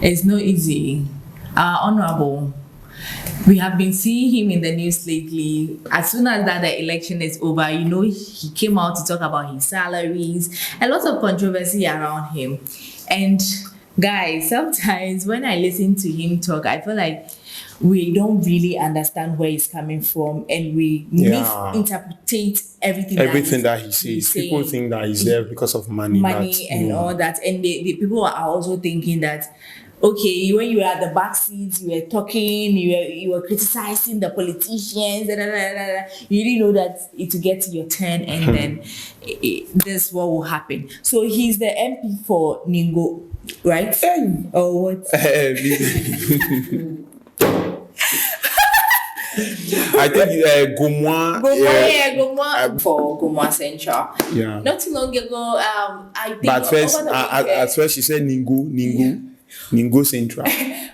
It's not easy. Honorable, we have been seeing him in the news lately. As soon as that the election is over, he came out to talk about his salaries, a lot of controversy around him. And guys, sometimes when I listen to him talk, I feel like we don't really understand where he's coming from, and we misinterpret everything that he says. People think that he's there because of money and all that, and the people are also thinking that, okay, when you were at the back seats, you were talking, you were criticizing the politicians, you didn't know that it will get to your turn, and then this what will happen. So he's the MP for Ningo, right? Or what? I think Gomoa for Gomoa Central. Yeah. Not too long ago, I think. But at first she said Ningo Central.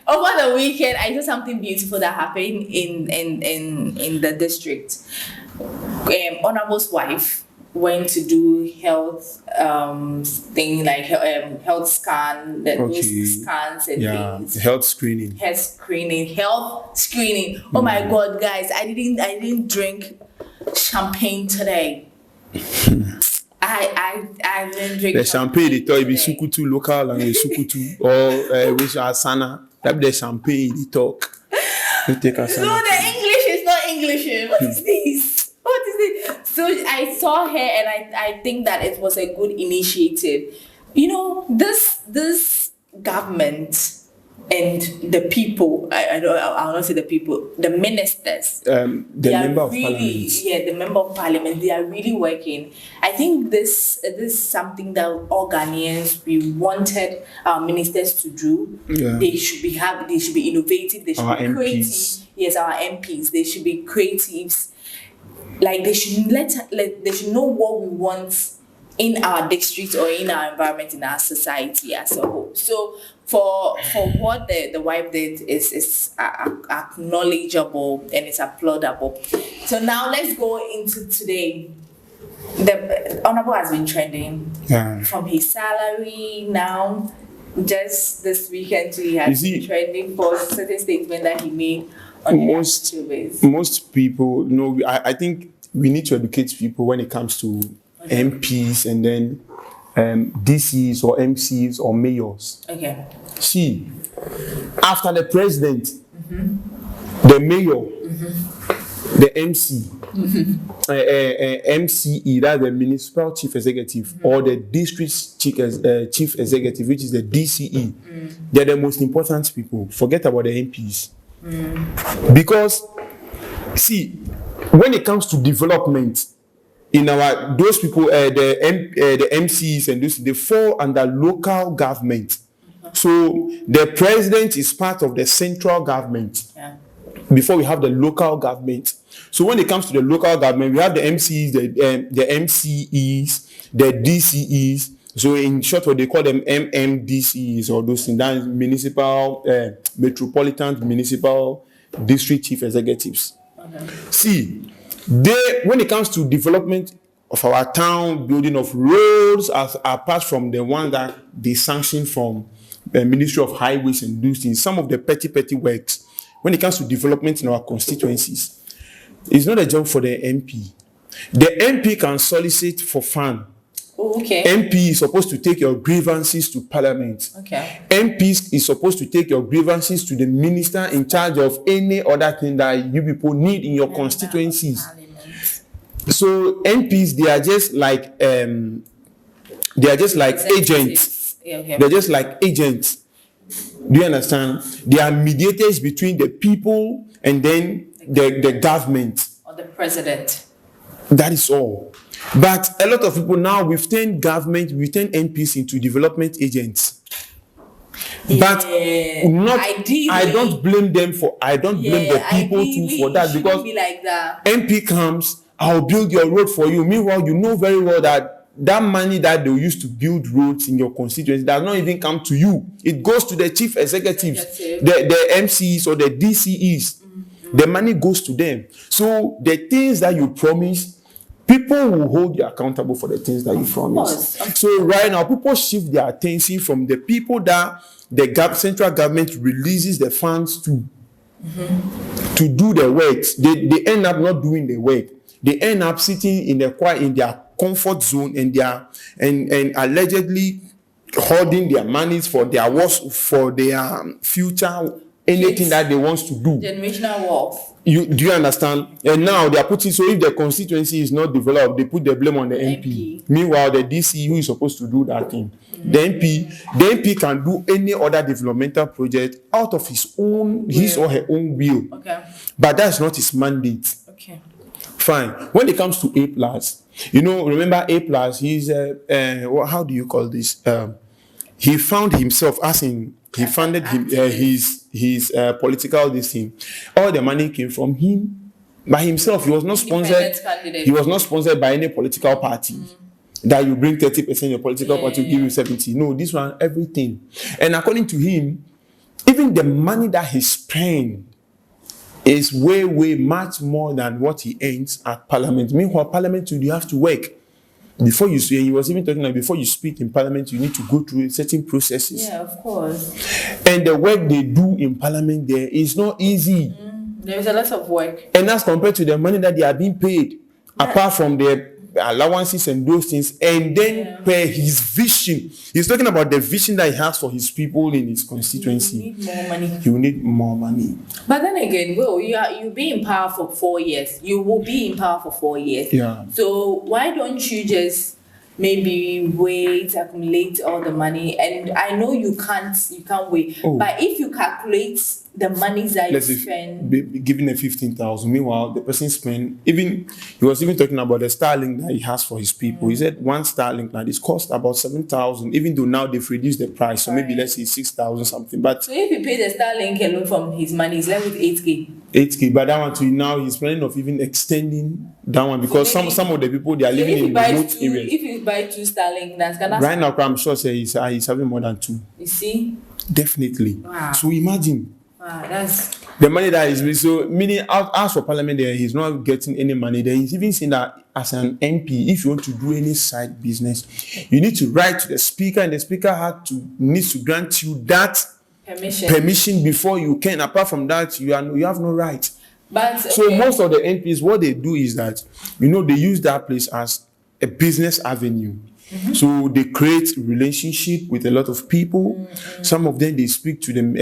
Over the weekend, I saw something beautiful that happened in the district. Honorable's wife went to do health thing like health scan, those scans and things. Health screening. Oh my God, guys! I didn't drink champagne today. I didn't drink the champagne. They thought it be sukutu local and sukutu or which are sana. That be the champagne they talk. So the English is not English. What is this? So I saw her and I think that it was a good initiative. This government and the people, I'll not say the people, the ministers, the member of parliament. Yeah, the member of parliament, they are really working. I think this is something that all Ghanaians, we wanted our ministers to do. Yeah. They should be innovative, they should be creative. Yes, our MPs, they should be creatives. Like they should they should know what we want in our district or in our environment, in our society as a whole. So for what the wife did is acknowledgeable and it's applaudable. So now let's go into today. The Honorable has been trending from his salary now. Just this weekend he has been trending for a certain statement that he made. Most people know. I think we need to educate people when it comes to MPs and then DCs or MCs or mayors. Okay. See, after the president, the mayor, the MC, MCE, that's the municipal chief executive, or the district chief executive, which is the DCE, they're the most important people. Forget about the MPs. Because, see, when it comes to development, in those people, the MCs and those, they fall under local government. So the president is part of the central government. Before we have the local government. So when it comes to the local government, we have the MCs, the MCEs, the DCEs. So in short, what they call them MMDCs or those things, that is municipal, metropolitan municipal district chief executives. See, when it comes to development of our town, building of roads, apart from the one that they sanction from the Ministry of Highways and those things, some of the petty works, when it comes to development in our constituencies, it's not a job for the MP. The MP can solicit for fund. Okay. MP is supposed to take your grievances to Parliament. Okay. MP is supposed to take your grievances to the minister in charge of any other thing that you people need in your constituencies. So MPs, they are just like agents. Okay. They're just like agents. Do you understand? They are mediators between the people and then the government. Or the president. That is all. But a lot of people now, we've turned MPs into development agents. But ideally, I don't blame them blame the people too for that, because be like that. MP comes, I'll build your road for you. Meanwhile, you know very well that money that they used to build roads in your constituency does not even come to you. It goes to the chief executives, the MCs or the DCEs. The money goes to them. So the things that you promise, people will hold you accountable for the things that you promise. So right now, people shift their attention from the people that the central government releases the funds to do the work. They end up not doing the work. They end up sitting in their comfort zone and allegedly hoarding their monies for their future, anything that they want to do. Generational wealth. Do you understand? And now they are putting, so if the constituency is not developed, they put the blame on the MP. Meanwhile, the DC who is supposed to do that thing, the MP can do any other developmental project out of his or her own will. Okay. But that's not his mandate. Okay. Fine. When it comes to Aplus, remember Aplus, he's how do you call this? He found himself he funded his political this thing. All the money came from him by himself. He was not sponsored. He was not sponsored by any political party. That you bring 30%, your political party will give you 70%. No, this one, everything. And according to him, even the money that he spent is way much more than what he earns at Parliament. Meanwhile, Parliament, you have to work. Before you see, he was even talking like before you speak in Parliament, you need to go through certain processes. Yeah, of course. And the work they do in Parliament there is not easy. There's a lot of work. And that's compared to the money that they are being paid, apart from their allowances and those things. And then per his vision, he's talking about the vision that he has for his people in his constituency. He will need more money. But then again, you'll be in power for 4 years. You will be in power for 4 years. Yeah. So why don't you just maybe wait, accumulate all the money? And I know you can't wait. But if you calculate the money that you spend, given a 15,000, meanwhile the person spent, he was even talking about the Starlink that he has for his people. He said one Starlink now this cost about 7,000, even though now they've reduced the price, so maybe let's say 6,000 something. But so if you pay the Starlink alone from his money, he's left with 8K. 8K, but that one to now he's planning of even extending that one because some of the people they are living in remote areas. If you buy 2 Starlink, that's gonna right now I'm sure he's having more than 2. You see? Definitely. Wow. So imagine. Wow, that's the money that is so meaning as for Parliament there, he's not getting any money there. He's even saying that as an MP, if you want to do any side business, you need to write to the speaker, and the speaker needs to grant you that permission before you can. Apart from that, you have no right. But so most of the MPs, what they do is that they use that place as a business avenue. So they create relationship with a lot of people. Some of them they speak to them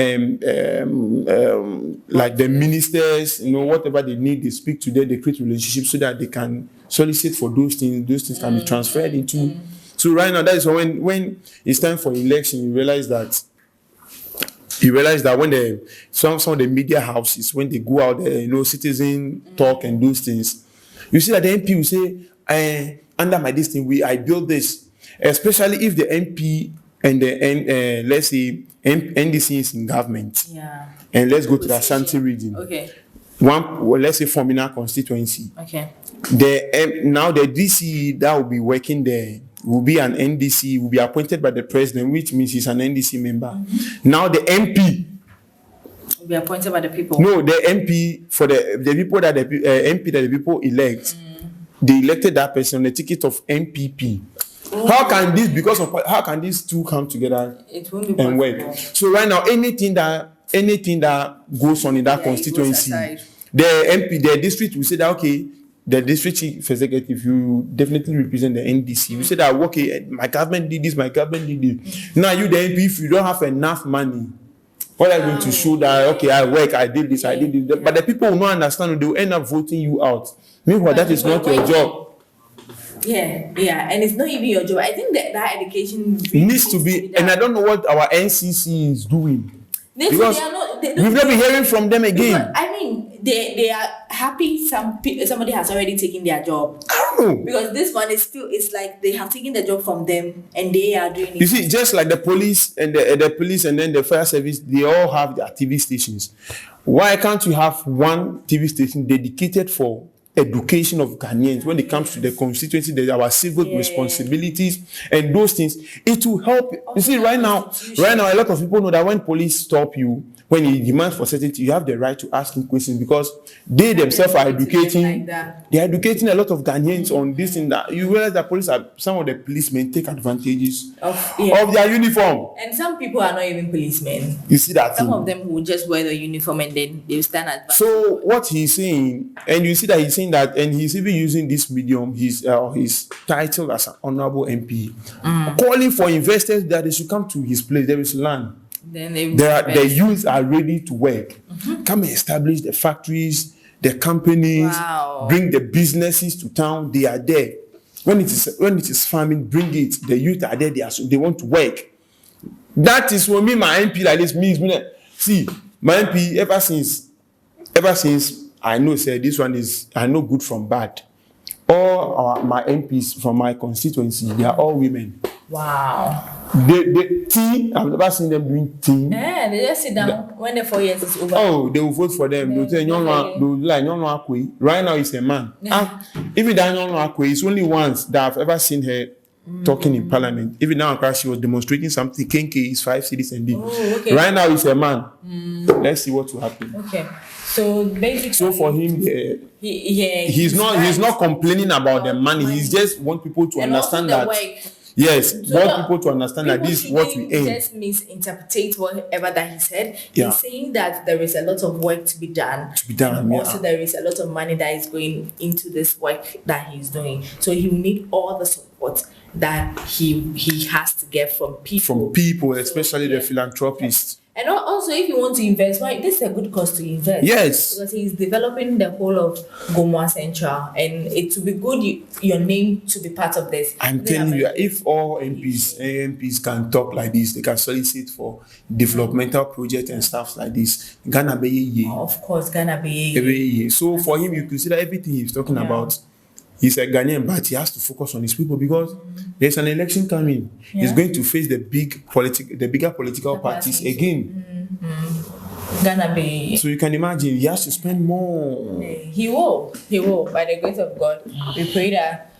like the ministers, whatever they need, they speak to them. They create relationships so that they can solicit for those things. Those things can be transferred into. So right now, that is when it's time for election, you realize that when some of the media houses, when they go out there, citizen talk and those things, you see that the MP will say, under my this thing, I built this, especially if the MP and the let's say NDC is in government. Yeah. And let's go to the Ashanti region. Okay. Let's say Formina constituency. Okay. Now the DC that will be working there will be an NDC, will be appointed by the president, which means he's an NDC member. Now the MP will be appointed by the people. No, the MP for the people that the MP that the people elect. They elected that person on the ticket of MPP. How can these two come together and work? So right now, anything that goes on in that constituency, the MP, the district will say that the district chief executive, you definitely represent the NDC. You say that my government did this, my government did this. Now you the MP, if you don't have enough money, what are you going to show that I work, I did this, I did this? But the people will not understand, they will end up voting you out. Meanwhile, that is not your job. Yeah, and it's not even your job. I think that education needs to be, and I don't know what our NCC is doing. Because we've not been hearing from them again. I mean, they are happy somebody has already taken their job. I don't know. Because this one is still, it's like they have taken the job from them and they are doing it. You see, just like the police and the police and then the fire service, they all have their TV stations. Why can't you have one TV station dedicated for education of Ghanaians when it comes to the constituency, there's our civil responsibilities and those things? It will help. You see, right now, a lot of people know that when police stop you, when he demands for certainty, you have the right to ask him questions because they themselves are educating. They are educating a lot of Ghanaians on this and that. You realize that some of the policemen take advantages of their uniform. And some people are not even policemen. You see that? Some of them will just wear the uniform and then they will stand at. So what he's saying, and you see that he's saying that, and he's even using this medium, his title as an honorable MP, calling for investors that they should come to his place. There is land. Then the youth are ready to work. Come and establish the factories, the companies, bring the businesses to town. They are there. When it is farming, bring it. The youth are there. They want to work. That is what me, my MP, like this means. See, my MP, ever since I know, say this one is, I know good from bad. All my MPs from my constituency, they are all women. Wow. The team, I've never seen them doing team. Yeah, they just sit down when the 4 years is over. Oh, they will vote for them. They'll say, right now he's a man. Even that Akwe, it's only once that I've ever seen her talking in parliament. Even now, she was demonstrating something. Kenke is 5 cities and D. Okay. Right now he's a man. Let's see what will happen. Okay. So basically, so for him, he's not complaining about the money. He just want people to understand that. Yes, so want people to understand that this is what we aim. Just misinterpret whatever that he said. He's saying that there is a lot of work to be done. And also there is a lot of money that is going into this work that he's doing. So he will need all the support that he has to get from people. From people, especially the philanthropists. And also, if you want to invest, this is a good cause to invest. Yes. Because he's developing the whole of Gomoa Central, and it will be good your name to be part of this. I'm telling you, if all MPs can talk like this, they can solicit for developmental projects and stuff like this. Ghana be ye. Of course, Ghana be ye. So for him, you consider everything he's talking about. He's a Ghanaian, but he has to focus on his people because there's an election coming. He's going to face the bigger political parties again. Gonna be. So you can imagine he has to spend more. He will. By the grace of God, we pray that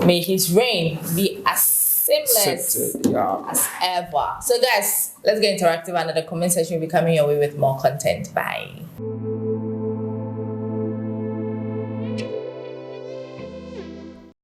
may his reign be as seamless as ever. So guys, let's get interactive, and the comment section will be coming your way with more content. Bye.